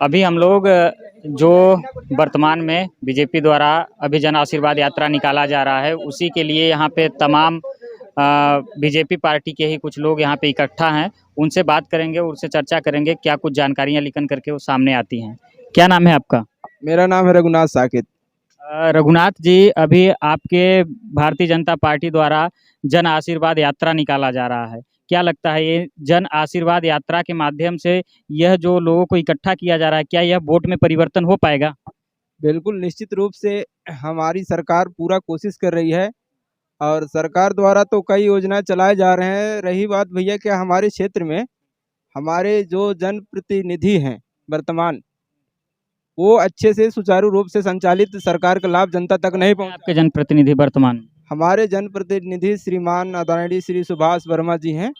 अभी हम लोग जो वर्तमान में बीजेपी द्वारा अभी जन आशीर्वाद यात्रा निकाला जा रहा है, उसी के लिए यहाँ पे तमाम बीजेपी पार्टी के ही कुछ लोग यहाँ पे इकट्ठा हैं। उनसे बात करेंगे, उनसे चर्चा करेंगे, क्या कुछ जानकारियाँ लिखन करके वो सामने आती हैं। क्या नाम है आपका? मेरा नाम है रघुनाथ साकेत। रघुनाथ जी, अभी आपके भारतीय जनता पार्टी द्वारा जन आशीर्वाद यात्रा निकाला जा रहा है। क्या लगता है ये जन आशीर्वाद यात्रा के माध्यम से यह जो लोगों को इकट्ठा किया जा रहा है, क्या यह वोट में परिवर्तन हो पाएगा? बिल्कुल निश्चित रूप से हमारी सरकार पूरा कोशिश कर रही है और सरकार द्वारा तो कई योजनाएं चलाए जा रहे हैं। रही बात भैया क्या हमारे क्षेत्र में हमारे जो जनप्रतिनिधि हैं वर्तमान, वो अच्छे से सुचारू रूप से संचालित सरकार का लाभ जनता तक नहीं पहुंचा। आपके जनप्रतिनिधि वर्तमान हमारे जनप्रतिनिधि श्रीमान आदरणीय श्री सुभाष वर्मा जी हैं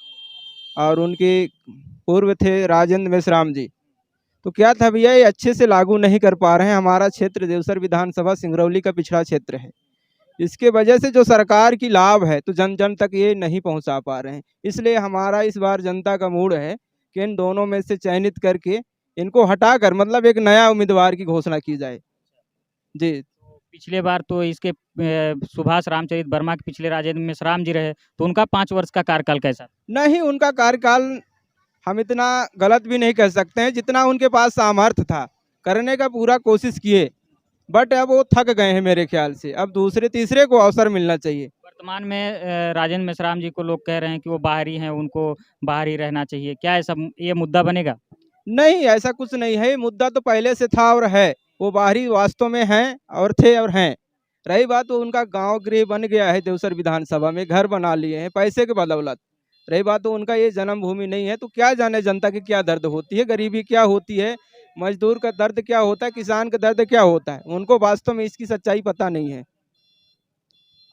और उनके पूर्व थे राजेंद्र मेश्राम जी। तो क्या था भैया, ये अच्छे से लागू नहीं कर पा रहे हैं। हमारा क्षेत्र देवसर विधानसभा सिंगरौली का पिछड़ा क्षेत्र है। इसके वजह से जो सरकार की लाभ है तो जन जन तक ये नहीं पहुंचा पा रहे हैं। इसलिए हमारा इस बार जनता का मूड है कि इन दोनों में से चयनित करके इनको हटाकर मतलब एक नया उम्मीदवार की घोषणा की जाए। जी। पिछले बार तो इसके सुभाष रामचरित वर्मा के पिछले राजेंद्र मेश्राम जी रहे, तो उनका 5 वर्ष का कार्यकाल कैसा? नहीं, उनका कार्यकाल हम इतना गलत भी नहीं कह सकते हैं। जितना उनके पास सामर्थ्य था करने का पूरा कोशिश किए, बट अब वो थक गए हैं मेरे ख्याल से। अब दूसरे तीसरे को अवसर मिलना चाहिए। वर्तमान में राजेंद्र मेश्राम जी को लोग कह रहे हैं कि वो बाहरी हैं, उनको बाहर ही रहना चाहिए। क्या ऐसा ये मुद्दा बनेगा? नहीं, ऐसा कुछ नहीं है। मुद्दा तो पहले से था और है। वो बाहरी वास्तव में हैं और थे और हैं। रही बात तो उनका गांव गृह बन गया है, देवसर विधानसभा में घर बना लिए हैं पैसे के बदौलत। रही बात तो उनका ये जन्मभूमि नहीं है। तो क्या जाने जनता की क्या दर्द होती है, गरीबी क्या होती है, मजदूर का दर्द क्या होता है, किसान का दर्द क्या होता है। उनको वास्तव में इसकी सच्चाई पता नहीं है।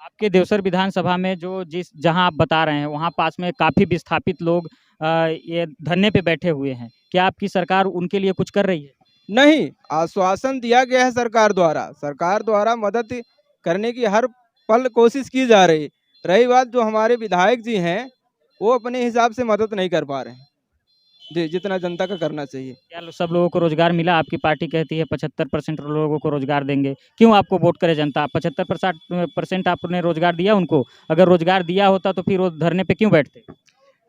आपके देवसर विधानसभा में जो जहां आप बता रहे हैं, वहां पास में काफ़ी विस्थापित लोग ये धरने पे बैठे हुए हैं। क्या आपकी सरकार उनके लिए कुछ कर रही है? नहीं, आश्वासन दिया गया है सरकार द्वारा। सरकार द्वारा मदद करने की हर पल कोशिश की जा रही। रही बात जो हमारे विधायक जी हैं, वो अपने हिसाब से मदद नहीं कर पा रहे हैं जी, जितना जनता का करना चाहिए। क्या सब लोगों को रोजगार मिला? आपकी पार्टी कहती है 75% लोगों को रोजगार देंगे। क्यों आपको वोट करे जनता? 75% आपने रोजगार दिया उनको? अगर रोजगार दिया होता तो फिर वो धरने पे क्यों बैठते?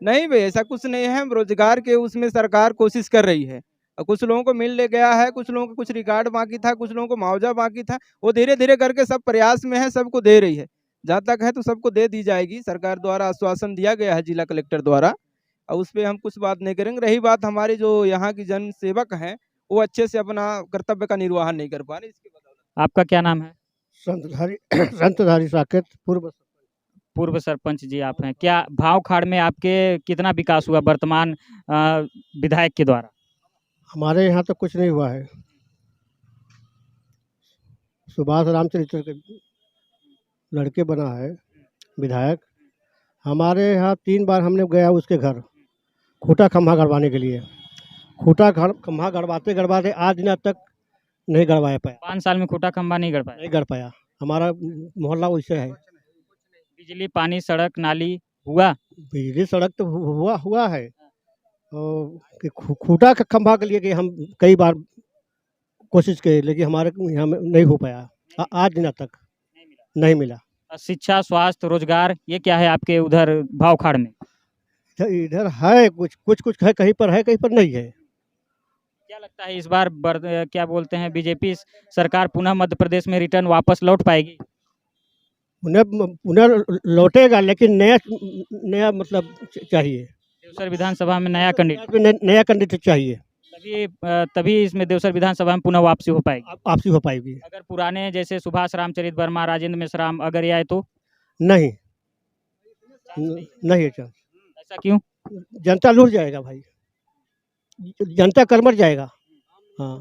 नहीं भाई, ऐसा कुछ नहीं है। रोजगार के उसमें सरकार कोशिश कर रही है और कुछ लोगों को मिल ले गया है, कुछ लोगों को कुछ रिकॉर्ड बाकी था, कुछ लोगों को मुआवजा बाकी था। वो धीरे धीरे करके सब प्रयास में है, सबको दे रही है। जहाँ तक है तो सबको दे दी जाएगी। सरकार द्वारा आश्वासन दिया गया है जिला कलेक्टर द्वारा, और उस पर हम कुछ बात नहीं करेंगे। रही बात हमारे जो यहाँ की जन सेवक हैं, वो अच्छे से अपना कर्तव्य का निर्वहन नहीं कर पा रहे। इसके बदौलत। आपका क्या नाम है? संतधारी संतधारी साकेत पूर्व सरपंच जी आप हैं। क्या भावखाड़ में आपके कितना विकास हुआ वर्तमान विधायक के द्वारा? हमारे यहाँ तो कुछ नहीं हुआ है। सुभाष रामचरित्र के लड़के बना है विधायक। हमारे यहाँ 3 बार हमने गया उसके घर खूटा खम्भा गड़वाने के लिए। खूटा खम्भा गड़वाते आज दिन तक नहीं गड़वाया पाया। 5 साल में खूटा खंबा नहीं गड़ पाया? नहीं गड़ पाया। हमारा मोहल्ला वैसे है। बिजली, पानी, सड़क, नाली हुआ? बिजली सड़क तो हुआ है। कि खूटा का खंभा के लिए कि हम कई बार कोशिश की, लेकिन हमारे यहाँ में नहीं हो पाया। आज दिन तक नहीं मिला। शिक्षा, स्वास्थ्य, रोजगार, ये क्या है आपके उधर भावखाड़ में? इधर है कुछ है, कहीं पर है कहीं पर नहीं है। क्या लगता है इस बार क्या बोलते हैं, बीजेपी सरकार पुनः मध्य प्रदेश में रिटर्न वापस लौट पाएगी? उन्हें लौटेगा, लेकिन नया मतलब चाहिए। देवसर विधानसभा में नया कैंडिडेट, नया कैंडिडेट चाहिए, तभी इसमें देवसर विधानसभा में पुनः वापसी हो पाएगी। वापसी हो पाएगी। अगर पुराने जैसे सुभाष रामचरित वर्मा, राजेंद्र मेश्राम अगर ये आए तो? नहीं है चांस। ऐसा क्यों? जनता लूट जाएगा भाई, जनता कर्मठ जाएगा। हाँ,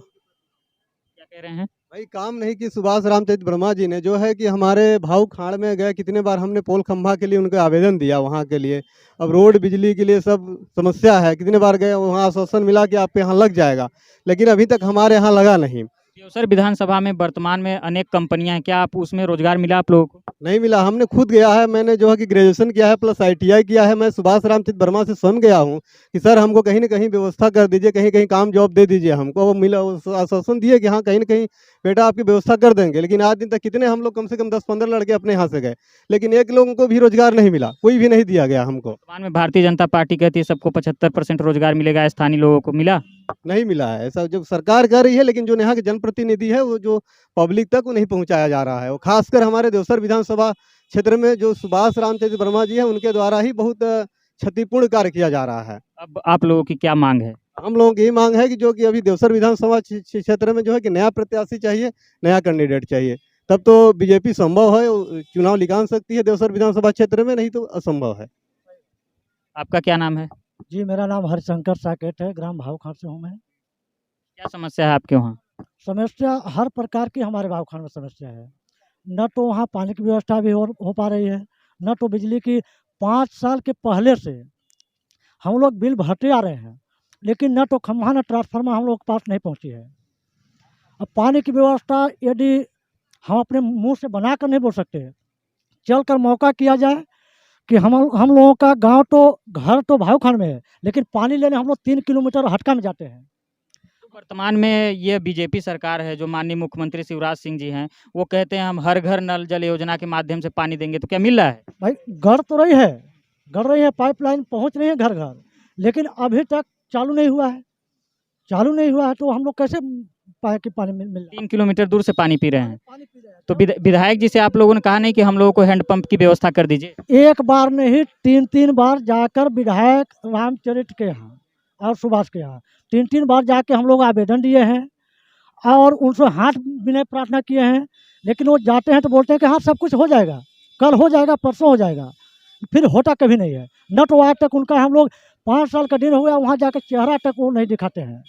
क्या कह रहे हैं भाई? काम नहीं कि सुभाष रामचरित वर्मा जी ने, जो है कि हमारे भावखाड़ में गए, कितने बार हमने पोल खंभा के लिए उनको आवेदन दिया वहाँ के लिए। अब रोड बिजली के लिए सब समस्या है। कितने बार गए, वहाँ आश्वासन मिला कि आपके यहाँ लग जाएगा, लेकिन अभी तक हमारे यहाँ लगा नहीं। देवसर विधानसभा में वर्तमान में अनेक कंपनियां हैं, क्या आप उसमें रोजगार मिला आप लोगों को? नहीं मिला। हमने खुद गया है, मैंने जो है कि ग्रेजुएशन किया है प्लस ITI किया है। मैं सुभाष रामचंद्र वर्मा से स्वयं गया हूँ कि सर हमको कहीं ना कहीं व्यवस्था कर दीजिए, कहीं कहीं काम जॉब दे दीजिए हमको। वो मिला, आश्वासन दिए कि हाँ कहीं ना कहीं बेटा आपकी व्यवस्था कर देंगे। लेकिन आज दिन तक कितने हम लोग कम से कम 10-15 लड़के अपने यहाँ से गए, लेकिन एक लोगों को भी रोजगार नहीं मिला, कोई भी नहीं दिया गया हमको। वर्तमान में भारतीय जनता पार्टी कहती है सबको 75% रोजगार मिलेगा, स्थानीय लोगों को मिला? नहीं मिला है ऐसा। जो सरकार कर रही है, लेकिन जो यहाँ के जनप्रतिनिधि है वो जो पब्लिक तक वो नहीं पहुँचाया जा रहा है। वो खासकर हमारे देवसर विधानसभा क्षेत्र में जो सुभाष रामचंद्र वर्मा जी हैं उनके द्वारा ही बहुत क्षतिपूर्ण कार्य किया जा रहा है। अब आप लोगों की क्या मांग है? हम लोगों की यही मांग है कि जो कि अभी देवसर विधानसभा क्षेत्र में जो है कि नया प्रत्याशी चाहिए, नया कैंडिडेट चाहिए, तब तो बीजेपी संभव है, चुनाव निकाल सकती है देवसर विधानसभा क्षेत्र में, नहीं तो असंभव है। आपका क्या नाम है? जी, मेरा नाम हरिशंकर साकेत है, ग्राम भावखान से हूँ मैं। क्या समस्या है आपके वहाँ? समस्या हर प्रकार की हमारे भावखान में समस्या है। न तो वहाँ पानी की व्यवस्था भी हो पा रही है, न तो बिजली की। 5 साल के पहले से हम लोग बिल भरते आ रहे हैं, लेकिन न तो खंभा न ट्रांसफार्मर हम लोग के पास नहीं पहुँची है। अब पानी की व्यवस्था यदि हम अपने मुंह से बना कर नहीं बोल सकते, चल कर मौका किया जाए कि हम लोगों का गांव तो घर तो भावखान में है, लेकिन पानी लेने हम लोग 3 किलोमीटर हटका में जाते हैं। वर्तमान में ये बीजेपी सरकार है, जो माननीय मुख्यमंत्री शिवराज सिंह जी हैं, वो कहते हैं हम हर घर नल जल योजना के माध्यम से पानी देंगे, तो क्या मिल रहा है? भाई गढ़ तो रही है, पाइपलाइन पहुंच रही है घर घर, लेकिन अभी तक चालू नहीं हुआ है। तो हम लोग कैसे पाए कि पानी मिल रहा है? 3 किलोमीटर दूर से पानी पी रहे हैं। पानी पी रहे हैं। तो विधायक जी से आप लोगों ने कहा नहीं कि हम लोगों को हैंडपंप की व्यवस्था कर दीजिए? एक बार नहीं 3-3 बार जाकर विधायक रामचरित्र के यहाँ और सुभाष के यहाँ 3-3 बार जाके हम लोग आवेदन दिए हैं और उनसे हाथ विनय प्रार्थना किए हैं, लेकिन वो जाते हैं तो बोलते हैं कि हाँ सब कुछ हो जाएगा, कल हो जाएगा, परसों हो जाएगा, फिर होता कभी नहीं है। न तो आज तक उनका हम लोग 5 साल का दिन हो गया, वहाँ जाकर चेहरा तक वो नहीं दिखाते हैं।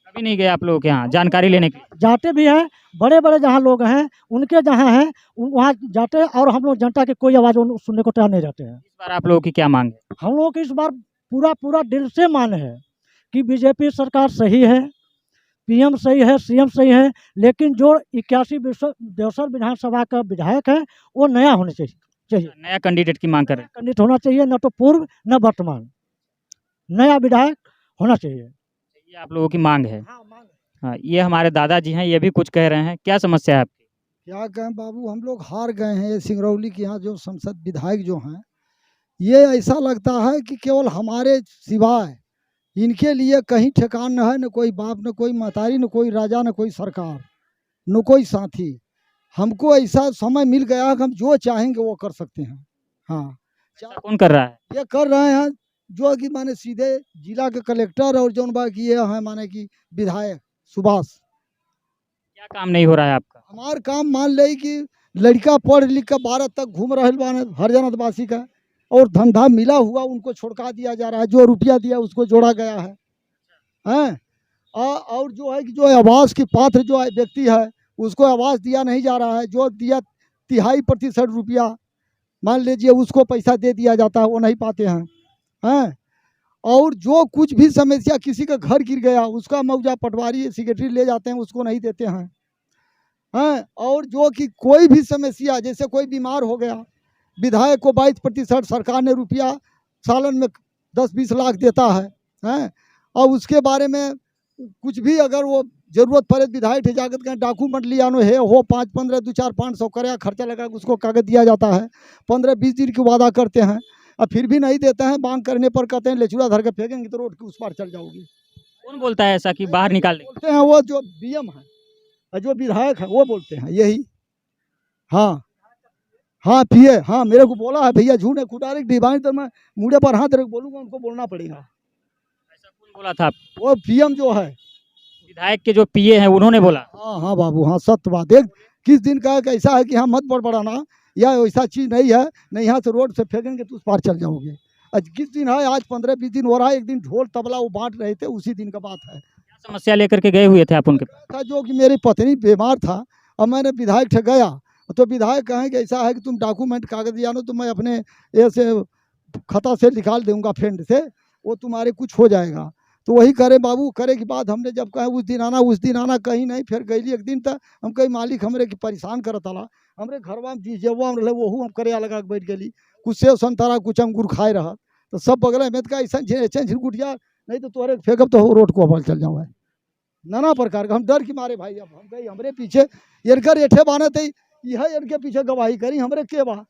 कभी नहीं गए आप लोगों के यहाँ जानकारी लेने के लिए? जाते भी हैं, बड़े बड़े जहाँ लोग हैं उनके जहाँ हैं वहाँ जाते हैं, और हम लोग जनता की कोई आवाज़ सुनने को तैयार नहीं रहते हैं। इस बार आप लोगों की क्या मांग है? हम लोगों की इस बार पूरा दिल से मान है कि बीजेपी सरकार सही है, PM सही है, CM सही है, लेकिन जो 81 देवसर विधानसभा का विधायक है वो नया होना चाहिए। नया कैंडिडेट की मांग कर रहे हैं? कैंडिडेट होना चाहिए, न तो पूर्व न वर्तमान, नया विधायक होना चाहिए। ये आप लोगों की मांग है? हाँ, ये हमारे दादाजी हैं, ये भी कुछ कह रहे हैं। क्या समस्या है आपकी? क्या कहें बाबू, हम लोग हार गए हैं। ये सिंगरौली के यहाँ जो संसद विधायक जो हैं, ये ऐसा लगता है कि केवल हमारे सिवाय इनके लिए कहीं ठिकान न है, न कोई बाप, न कोई महतारी, न कोई राजा, न कोई सरकार, न कोई साथी। हमको ऐसा समय मिल गया है कि हम जो चाहेंगे वो कर सकते हैं। हाँ, ऐसा कौन कर रहा है? ये कर रहे हैं जो कि माने सीधे जिला के कलेक्टर और जौन बाकी ये हैं माने कि विधायक सुभाष। क्या काम नहीं हो रहा है आपका? हमार काम मान ले कि लड़का पढ़ लिख कर 12 तक घूम रहे बाने हरजनतवासी का, और धंधा मिला हुआ उनको छोड़का दिया जा रहा है। जो रुपया दिया उसको जोड़ा गया है, हैं? और जो है कि जो आवास की पात्र जो व्यक्ति है उसको आवास दिया नहीं जा रहा है। जो दिया 3.5% रुपया मान लीजिए उसको पैसा दे दिया जाता है, वो नहीं पाते हैं, हैं? और जो कुछ भी समस्या, किसी का घर गिर गया उसका मुआवजा पटवारी सेक्रेटरी ले जाते हैं, उसको नहीं देते हैं, हैं? और जो कि कोई भी समस्या, जैसे कोई बीमार हो गया, विधायक को 22% सरकार ने रुपया सालन में 10-20 लाख देता है, हैं? और उसके बारे में कुछ भी अगर वो जरूरत पड़े विधायक जाकर कहीं डॉक्यूमेंट लिया नो है हो 5-15 2-4-500 करे खर्चा लगा उसको कागज दिया जाता है। 15-20 दिन की वादा करते हैं और फिर भी नहीं देते हैं। मांग करने पर कहते हैं लेचुड़ा धर के फेंकेंगे तो रोड के उस पार चल जाओगी। कौन बोलता है ऐसा कि बाहर निकाल दें? बोलते हैं वो जो BM है और जो विधायक है वो बोलते हैं यही। हाँ हाँ पिए, हाँ मेरे को बोला है भैया, झूठ है डायरेक्ट डिवाइन, तो मैं मुड़े पर हाथ रख बोलूँगा, उनको बोलना पड़ेगा। ऐसा कौन बोला था? वो PM जो है विधायक के जो PA हैं उन्होंने बोला? हाँ हाँ बाबू, हाँ सत्य बात। देख किस दिन का ऐसा है कि हाँ मत बड़बड़ाना, या ऐसा चीज़ नहीं है, नहीं यहाँ से रोड से फेंकेंगे तो उस पार चल जाओगे। आज किस दिन है, आज 15-20 दिन हो रहा है। एक दिन ढोल तबला वो बांट रहे थे, उसी दिन का बात है। क्या समस्या लेकर के गए हुए थे आप उनके पास? था जो कि मेरी पत्नी बीमार था और मैंने विधायक से गया तो विधायक कहें कि ऐसा है कि तुम डॉक्यूमेंट कागज दिया नो तो मैं अपने ऐसे खाता से निकाल दूंगा फ्रेंड से, वो तुम्हारे कुछ हो जाएगा। तो वही करे बाबू, करे के बाद हमने जब कहे उस दिन आना कहीं नहीं, फिर गईली एक दिन तक हम कही मालिक हमरे के परेशान करत आला, हमरे घरवा में जबवा में रहे वहू हम करे लगा के बैठ गली, कुछ सेव संतरा कुछ अंगूर खाए रहा, तो सब बगल में का ऐसा झिरगुटिया नहीं तो तोहरे फेंकब तो रोड को अबल चल जाओ है। नाना प्रकार का हम डर की मारे भाई, अब हम कही हमरे पीछे इनकर एठे बाने थे, यह इनके पीछे गवाही करी हमरे के बा।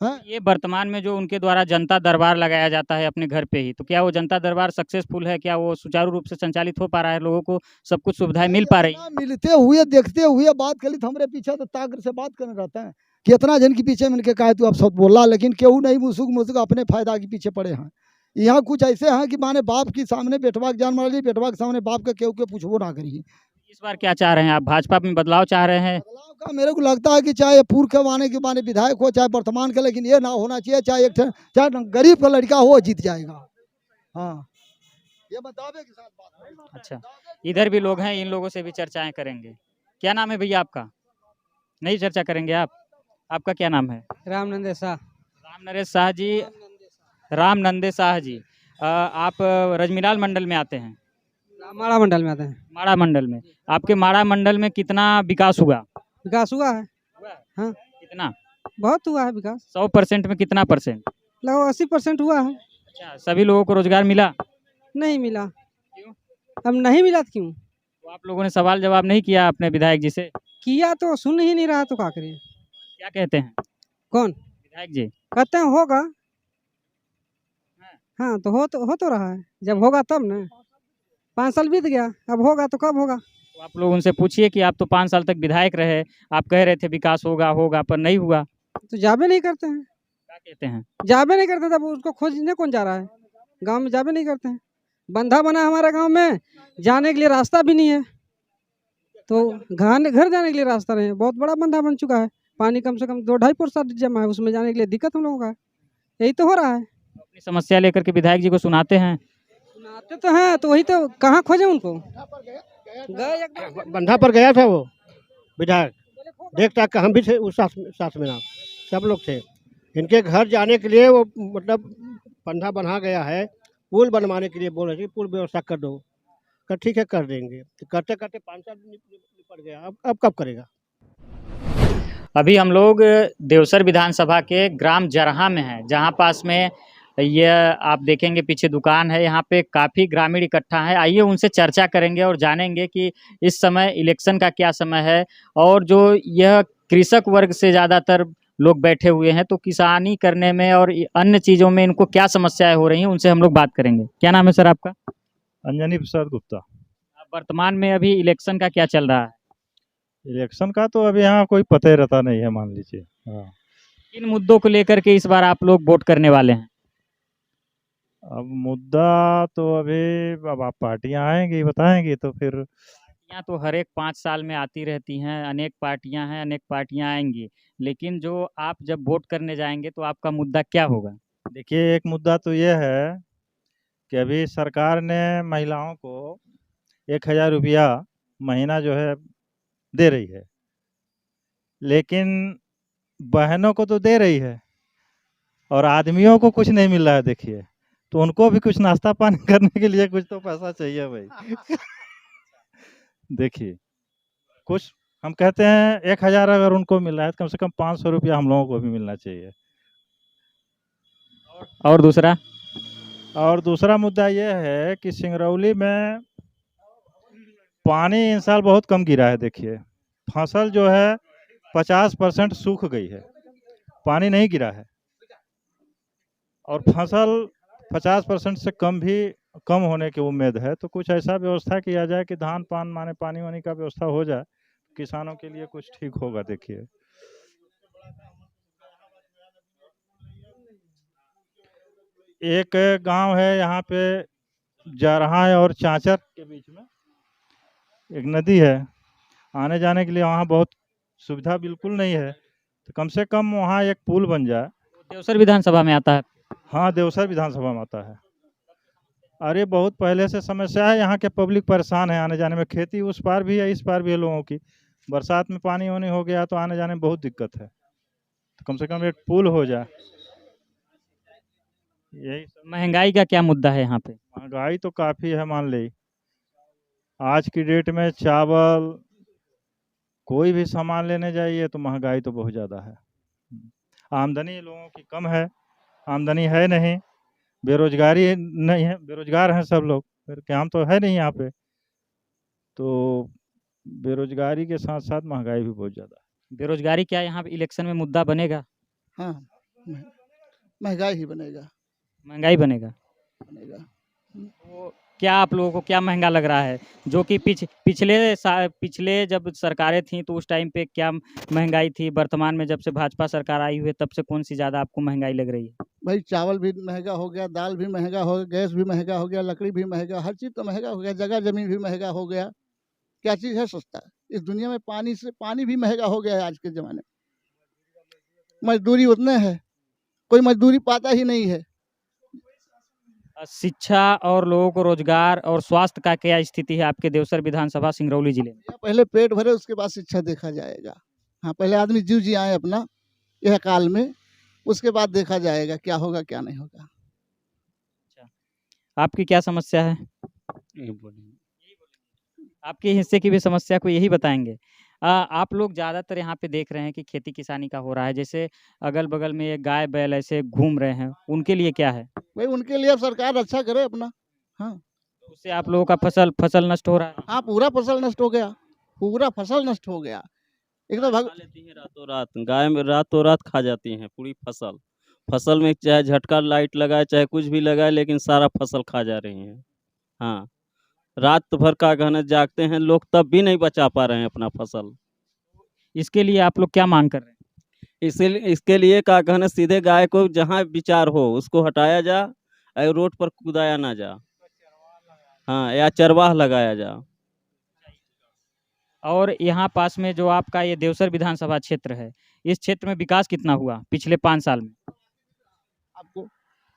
ये वर्तमान में जो उनके द्वारा जनता दरबार लगाया जाता है अपने घर पे ही, तो क्या वो जनता दरबार सक्सेसफुल है? क्या वो सुचारू रूप से संचालित हो पा रहा है? लोगों को सब कुछ सुविधाएं मिल पा रही? मिलते हुए देखते हुए बात करी तो हमरे पीछे तो ताकर से बात करने रहते हैं, कितना जन के पीछे मैंने कहा तू अब सब बोला, लेकिन केहू नहीं मुसुक अपने फायदा के पीछे पड़े हैं। यहाँ कुछ ऐसे हैं कि माने बाप के सामने बेटवा के जान मार ली, बेटवा के सामने बाप के केहू के पूछबो ना करिए। इस बार क्या चाह रहे हैं आप? भाजपा में बदलाव चाह रहे हैं? बदलाव का मेरे को लगता है कि चाहे पूर्व के माने विधायक हो चाहे वर्तमान का, लेकिन ये ना होना चाहिए चाहे चाहे गरीब का लड़का हो जीत जाएगा। हाँ, ये बतावे के साथ बात। अच्छा, इधर भी लोग हैं, इन लोगों से भी चर्चाएं करेंगे। क्या नाम है भैया आपका? नहीं चर्चा करेंगे आप? आपका क्या नाम है? रामनंदे शाह। रामनरेश शाह जी, रामनंदे शाह जी। आप रजमीलाल मंडल में आते हैं? माड़ा मंडल में आते हैं। माड़ा मंडल में। आपके माड़ा मंडल में कितना विकास हुआ? विकास हुआ है। हाँ, कितना? बहुत हुआ है विकास। 100% में कितना परसेंट? लगभग 80% हुआ है। अच्छा, सभी लोगों को रोजगार मिला? नहीं मिला। क्यों? अब नहीं मिला तो क्यों? तो आप लोगों ने सवाल जवाब नहीं किया अपने विधायक जी से? किया तो सुन ही नहीं रहा, तो क्या करिए। क्या कहते हैं कौन? विधायक जी? कहते हैं होगा। हाँ, तो हो तो रहा है, जब होगा तब ना। 5 साल बीत गया, अब होगा तो कब होगा? तो आप लोग उनसे पूछिए कि आप तो 5 साल तक विधायक रहे, आप कह रहे थे विकास होगा पर नहीं हुआ। तो जाबे नहीं करते हैं। क्या कहते हैं? जाबे नहीं करते, तब उसको खोजने कौन जा रहा है? गांव में जाबे नहीं करते हैं। बंधा बना हमारे गांव में, जाने के लिए रास्ता भी नहीं है, तो घर जाने के लिए रास्ता नहीं है। बहुत बड़ा बंधा बन चुका है, पानी कम से कम 2-2.5 फुट जमा है, उसमें जाने के लिए दिक्कत हम लोगों का है। यही तो हो रहा है। अपनी समस्या लेकर के विधायक जी को सुनाते हैं? सुनाते तो हैं, तो वही तो कहाँ खोजे उनको? गए एक बार। बंधा पर गया था वो विधायक, देख ताक हम भी थे उस साथ में ना, सब लोग थे। इनके घर जाने के लिए वो मतलब बंधा बना गया है, पुल बनवाने के लिए बोल रहे थे, पुल व्यवस्था कर दो। कर ठीक है कर देंगे, तो करते करते 5 साल निपट गया, अब कब करेगा? अभी हम लोग देवसर विधानसभा के ग्राम जरहा में हैं, जहां पास में यह आप देखेंगे पीछे दुकान है, यहाँ पे काफ़ी ग्रामीण इकट्ठा है। आइए उनसे चर्चा करेंगे और जानेंगे कि इस समय इलेक्शन का क्या समय है, और जो यह कृषक वर्ग से ज़्यादातर लोग बैठे हुए हैं, तो किसानी करने में और अन्य चीज़ों में इनको क्या समस्याएं हो रही हैं, उनसे हम लोग बात करेंगे। क्या नाम है सर आपका? अंजनी प्रसाद गुप्ता। वर्तमान में अभी इलेक्शन का क्या चल रहा है? इलेक्शन का तो अभी यहाँ कोई पता ही रहता नहीं है, मान लीजिए। हाँ, किन मुद्दों को लेकर के इस बार आप लोग वोट करने वाले हैं? अब मुद्दा तो अभी अब आप पार्टियाँ आएंगी बताएंगी तो फिर। पार्टियां तो हर एक 5 साल में आती रहती हैं, अनेक पार्टियां हैं, अनेक पार्टियां आएंगी, लेकिन जो आप जब वोट करने जाएंगे तो आपका मुद्दा क्या होगा? देखिए, एक मुद्दा तो ये है कि अभी सरकार ने महिलाओं को 1000 रुपया महीना जो है दे रही है, लेकिन बहनों को तो दे रही है और आदमियों को कुछ नहीं मिल रहा है। देखिए, तो उनको भी कुछ नाश्ता पानी करने के लिए कुछ तो पैसा चाहिए भाई। देखिए, कुछ हम कहते हैं 1000 अगर उनको मिल रहा है तो कम से कम 500 रुपया हम लोगों को भी मिलना चाहिए। और दूसरा मुद्दा ये है कि सिंगरौली में पानी इन साल बहुत कम गिरा है। देखिए, फसल जो है 50% सूख गई है, पानी नहीं गिरा है, और फसल 50% से कम होने की उम्मीद है। तो कुछ ऐसा व्यवस्था किया जाए कि धान पान माने पानी वानी का व्यवस्था हो जाए, किसानों के लिए कुछ ठीक होगा। देखिए, एक गांव है यहाँ पे जरहा और चांचर के बीच में एक नदी है, आने जाने के लिए वहाँ बहुत सुविधा बिल्कुल नहीं है, तो कम से कम वहाँ एक पुल बन जाए। देवसर विधानसभा में आता है? हाँ, देवसर विधानसभा में आता है। अरे बहुत पहले से समस्या है, यहाँ के पब्लिक परेशान है आने जाने में। खेती उस पार भी है इस पार भी है लोगों की, बरसात में पानी वानी हो गया तो आने जाने में बहुत दिक्कत है, तो कम से कम एक पुल हो जाए। यही सब। महंगाई का क्या मुद्दा है यहाँ पे? महंगाई तो काफ़ी है, मान ली आज की डेट में चावल कोई भी सामान लेने जाइए तो महंगाई तो बहुत ज़्यादा है। आमदनी लोगों की कम है, आमदनी है नहीं, बेरोजगारी नहीं है, बेरोजगार हैं सब लोग, फिर काम तो है नहीं यहाँ पे। तो बेरोजगारी के साथ साथ महंगाई भी बहुत ज़्यादा है। बेरोजगारी क्या यहाँ पे इलेक्शन में मुद्दा बनेगा? हाँ, महंगाई ही बनेगा। महंगाई बनेगा। बनेगा। तो क्या आप लोगों को क्या महंगा लग रहा है, जो कि पिछले जब सरकारें थीं तो उस टाइम पे क्या महंगाई थी, वर्तमान में जब से भाजपा सरकार आई हुई है तब से कौन सी ज़्यादा आपको महंगाई लग रही है? भाई चावल भी महंगा हो गया, दाल भी महंगा हो गया, गैस भी महंगा हो गया, लकड़ी भी महंगा, हर चीज़ तो महंगा हो गया, जगह ज़मीन भी महंगा हो गया। क्या चीज़ है सस्ता? इस दुनिया में पानी भी महंगा हो गया है आज के ज़माने में। मजदूरी उतने है, कोई मजदूरी पाता ही नहीं है। शिक्षा और लोगों को रोजगार और स्वास्थ्य का क्या स्थिति है आपके देवसर विधानसभा सिंगरौली जिले में? पहले पेट भरे उसके बाद शिक्षा देखा जाएगा। हाँ, पहले आदमी जीव जी आए अपना यह काल में, उसके बाद देखा जाएगा क्या होगा क्या नहीं होगा। आपकी क्या समस्या है? आपके हिस्से की भी समस्या को यही बताएंगे। आप लोग ज़्यादातर यहाँ पे देख रहे हैं कि खेती किसानी का हो रहा है, जैसे अगल-बगल में ये गाय बैल ऐसे घूम रहे हैं, उनके लिए क्या है? भाई उनके लिए अब सरकार अच्छा करे अपना। हाँ, उससे आप लोगों का फसल नष्ट हो रहा है। हाँ, पूरा फसल नष्ट हो गया, पूरा फसल नष्ट हो गया। एक तो खा लेती हैं रातों रात, गाय में रातों रात खा जाती हैं पूरी फसल। फसल में चाहे झटका लाइट लगाए चाहे कुछ भी लगाए, लेकिन सारा फसल खा जा रही हैं। हाँ, रात भर का गहना जागते हैं लोग, तब भी नहीं बचा पा रहे हैं अपना फसल। इसके लिए आप लोग क्या मांग कर रहे हैं? इसके लिए का कहना, सीधे गाय को जहाँ विचार हो उसको हटाया जा और रोड पर कूदाया ना जा। हाँ, या चरवाह लगाया जा। और यहाँ पास में जो आपका ये देवसर विधानसभा क्षेत्र है, इस क्षेत्र में विकास कितना हुआ पिछले 5 साल में? आपको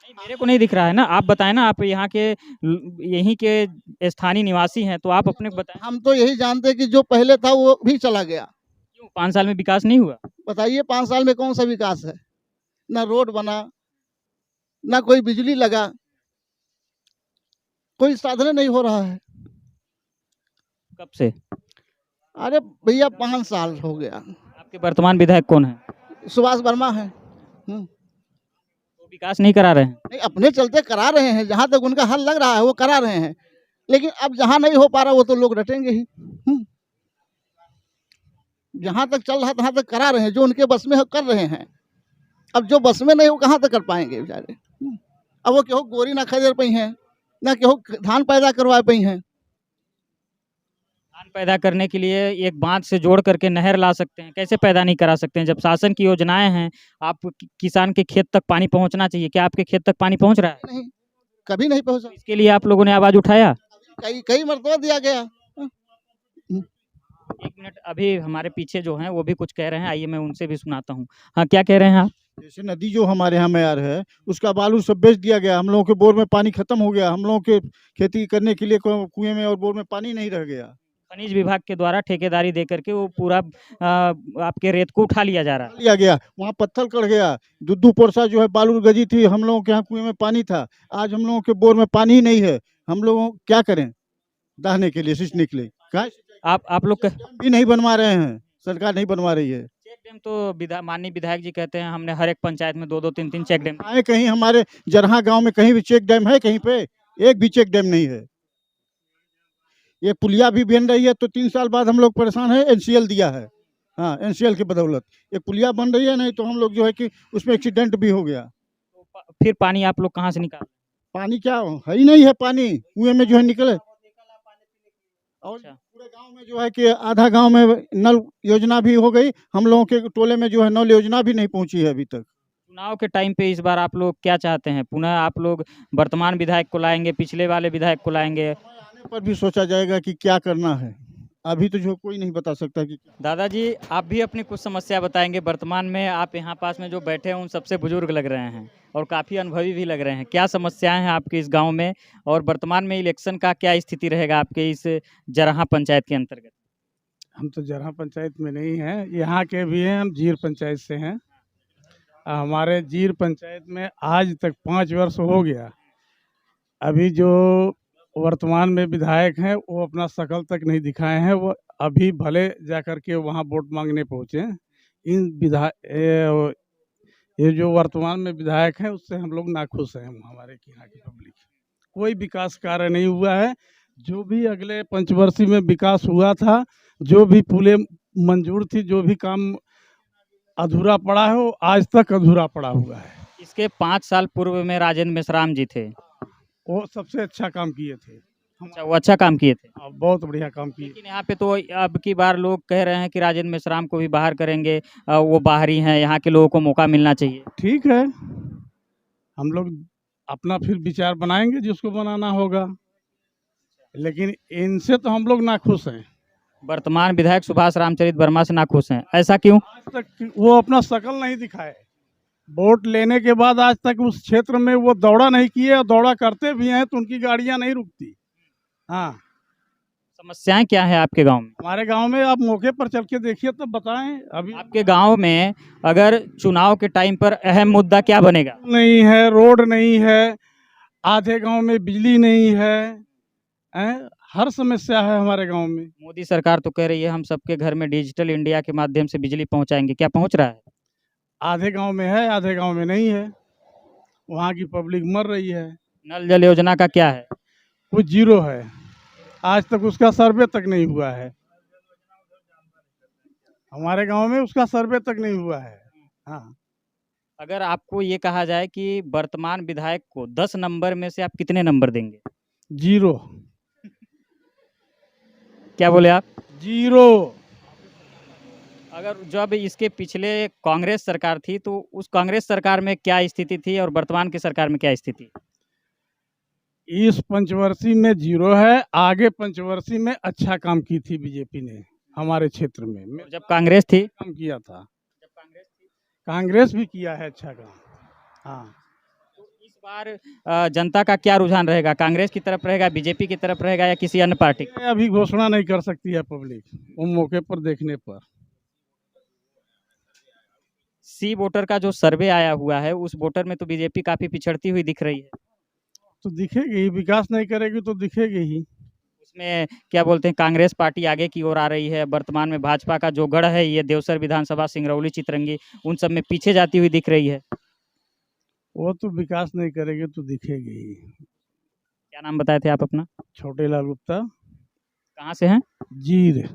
नहीं, मेरे को नहीं दिख रहा है ना, आप बताएं ना, आप यहाँ के यहीं के स्थानीय निवासी हैं, तो आप अपने बताएं। हम तो यही जानते हैं कि जो पहले था वो भी चला गया। क्यों 5 साल में विकास नहीं हुआ? बताइए 5 साल में कौन सा विकास है? ना रोड बना, ना कोई बिजली लगा, कोई साधन नहीं हो रहा है। कब से? अरे भैया 5 साल हो गया। आपके वर्तमान विधायक कौन है? सुभाष वर्मा है। वो विकास नहीं करा रहे हैं। नहीं, अपने चलते करा रहे हैं, जहाँ तक उनका हल लग रहा है वो करा रहे हैं, लेकिन अब जहाँ नहीं हो पा रहा वो तो लोग रटेंगे ही। जहाँ तक चल रहा है तहाँ तक करा रहे हैं, जो उनके बस में है कर रहे हैं। अब जो बस में नहीं वो कहाँ तक कर पाएंगे बेचारे। अब वो केहू गोरी ना खरीद पाई हैं, ना केहू धान पैदा करवा पाई हैं। धान पैदा करने के लिए एक बांध से जोड़ करके नहर ला सकते हैं, कैसे पैदा नहीं करा सकते हैं? जब शासन की योजनाएं हैं, आप किसान के खेत तक पानी पहुंचना चाहिए, क्या आपके खेत तक पानी पहुंच रहा है? नहीं, कभी नहीं पहुँचा। इसके लिए आप लोगों ने आवाज उठाया? कई मरतबा दिया गया। 1 मिनट, अभी हमारे पीछे जो हैं वो भी कुछ कह रहे हैं, आइए मैं उनसे भी सुनाता हूँ। हाँ, क्या कह रहे हैं आप? जैसे नदी जो हमारे यहाँ में आ रहा है उसका बालू सब बेच दिया गया, हम लोगों के बोर में पानी खत्म हो गया, हम लोगों के खेती करने के लिए कुएं में और बोर में पानी नहीं रह गया। खनिज विभाग के द्वारा ठेकेदारी दे करके वो पूरा आपके रेत को उठा लिया जा रहा है। लिया गया, वहाँ पत्थर कट गया, दो पोरसा जो है बालू गजी थी, हम लोगों के यहाँ कुएं में पानी था, आज हम लोगों के बोर में पानी ही नहीं है। हम लोगों क्या करें दहाने के लिए, सींचने के लिए? आप लोग भी नहीं बनवा रहे हैं, सरकार नहीं बनवा रही है। चेक डैम तो माननीय विधायक जी कहते हैं हमने हर एक पंचायत में 2-2 3-3 चेक डैम। आए कहीं हमारे जरहा गांव में कहीं भी चेक डैम है? कहीं पे एक भी चेक डैम नहीं है। ये पुलिया भी बन रही है तो 3 साल बाद हम लोग परेशान है, एनसीएल दिया है। हाँ, एनसीएल की बदौलत ये पुलिया बन रही है, नहीं तो हम लोग जो है कि उसमें एक्सीडेंट भी हो गया। तो फिर पानी आप लोग कहाँ से निकाल? पानी क्या है ही नहीं है, पानी कुएं में जो है निकले। और पूरे गांव में जो है कि आधा गांव में नल योजना भी हो गई, हम लोगों के टोले में जो है नल योजना भी नहीं पहुंची है अभी तक। चुनाव के टाइम पे इस बार आप लोग क्या चाहते हैं? पुनः आप लोग वर्तमान विधायक को लाएंगे, पिछले वाले विधायक को लाएंगे? आने पर भी सोचा जाएगा कि क्या करना है, अभी तो जो कोई नहीं बता सकता कि। दादाजी, आप भी अपनी कुछ समस्या बताएंगे। वर्तमान में आप यहाँ पास में जो बैठे हैं उन सबसे बुजुर्ग लग रहे हैं और काफ़ी अनुभवी भी लग रहे हैं। क्या समस्याएं हैं आपके इस गांव में, और वर्तमान में इलेक्शन का क्या स्थिति रहेगा आपके इस जरहा पंचायत के अंतर्गत? हम तो जरहा पंचायत में नहीं हैं, यहाँ के भी हैं, हम जीर पंचायत से हैं। हमारे जीर पंचायत में आज तक 5 वर्ष हो गया। अभी जो वर्तमान में विधायक हैं वो अपना शकल तक नहीं दिखाए हैं। वो अभी भले जाकर के वहाँ वोट मांगने पहुँचे। इन ये जो वर्तमान में विधायक हैं उससे हम लोग नाखुश हैं। हमारे यहाँ की पब्लिक कोई विकास कार्य नहीं हुआ है। जो भी अगले पंचवर्षीय में विकास हुआ था, जो भी पुलें मंजूर थी, जो भी काम अधूरा पड़ा है वो आज तक अधूरा पड़ा हुआ है। इसके 5 साल पूर्व में राजेंद्र मेश्राम जी थे, वो सबसे अच्छा काम किए थे। अच्छा वो अच्छा काम किए थे। बहुत बढ़िया काम किए। लेकिन यहाँ पे तो अब की बार लोग कह रहे हैं कि राजेंद्र मेश्राम को भी बाहर करेंगे, वो बाहरी हैं, यहाँ के लोगों को मौका मिलना चाहिए। ठीक है, हम लोग अपना फिर विचार बनाएंगे जिसको बनाना होगा, लेकिन इनसे तो हम लोग नाखुश हैं। वर्तमान विधायक सुभाष रामचरित वर्मा से नाखुश हैं, ऐसा क्यों? आज तक वो अपना शकल नहीं दिखाए। वोट लेने के बाद आज तक उस क्षेत्र में वो दौड़ा नहीं किए, और दौड़ा करते भी हैं तो उनकी गाड़ियां नहीं रुकती। हाँ, समस्याएं क्या है आपके गांव में? हमारे गांव में आप मौके पर चल के देखिए तब बताएं। अभी आपके गांव में अगर चुनाव के टाइम पर अहम मुद्दा क्या बनेगा? नहीं है, रोड नहीं है, आधे गांव में बिजली नहीं है, हर समस्या है हमारे गांव में। मोदी सरकार तो कह रही है हम सबके घर में डिजिटल इंडिया के माध्यम से बिजली पहुंचाएंगे, क्या पहुंच रहा है? आधे गांव में है, आधे गांव में नहीं है। वहाँ की पब्लिक मर रही है। नल जल योजना का क्या है? कुछ जीरो है, आज तक उसका सर्वे तक नहीं हुआ है। हमारे गांव में उसका सर्वे तक नहीं हुआ है। हाँ, अगर आपको ये कहा जाए कि वर्तमान विधायक को 10 नंबर में से आप कितने नंबर देंगे? 0। क्या बोले आप? 0। अगर जब इसके पिछले कांग्रेस सरकार थी तो उस कांग्रेस सरकार में क्या स्थिति थी और वर्तमान की सरकार में क्या स्थिति? इस पंचवर्षीय में 0 है, आगे पंचवर्षीय में अच्छा काम की थी बीजेपी ने हमारे क्षेत्र में। जब कांग्रेस थी काम किया था, कांग्रेस भी किया है अच्छा काम। हाँ, तो इस बार जनता का क्या रुझान रहेगा? कांग्रेस की तरफ रहेगा, बीजेपी की तरफ रहेगा, या किसी अन्य पार्टी? अभी घोषणा नहीं कर सकती है पब्लिक, वो मौके पर देखने पर। सी वोटर का जो सर्वे आया हुआ है उस वोटर में तो बीजेपी काफी पिछड़ती हुई दिख रही है। तो दिखेगी ही, विकास नहीं करेगी तो दिखेगी ही। उसमें क्या बोलते हैं, कांग्रेस पार्टी आगे की ओर आ रही है। वर्तमान में भाजपा का जो गढ़ है ये देवसर विधानसभा, सिंगरौली, चितरंगी, उन सब में पीछे जाती हुई दिख रही है। वो तो विकास नहीं करेगी तो दिखेगी ही। क्या नाम बताए थे आप अपना? छोटे लाल गुप्ता। कहाँ से हैं? जीर।